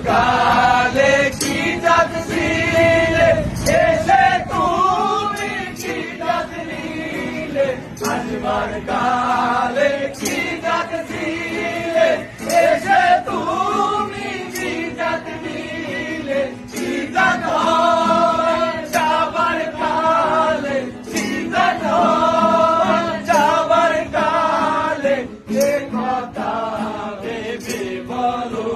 কালে কি যাচ্ছিলে এসে তুমি কি যাচ্ছিলে আসবার কালে কি যাচ্ছিলে এসে তুমি কি যাচ্ছিলে কি যাত যাবার কালে কি যাত যাবার কালে এ কথা ভেবে বলো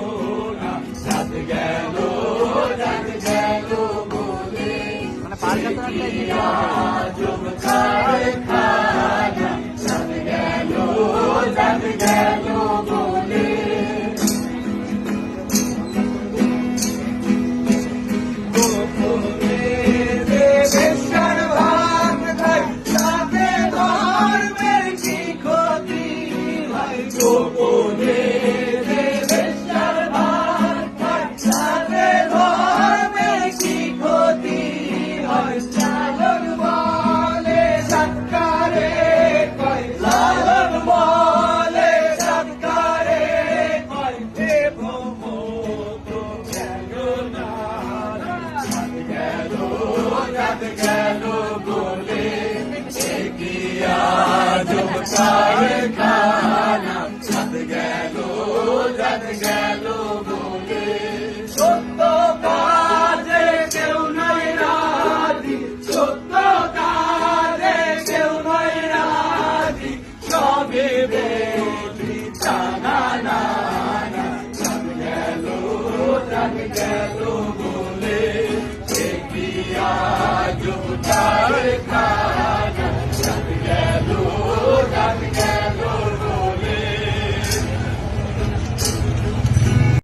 সত্য কাজে কেউ নাই রাজি, সত্য কাজে কেউ নাই রাজি, সবে বলি টানা না গেল বলে সে কি আজ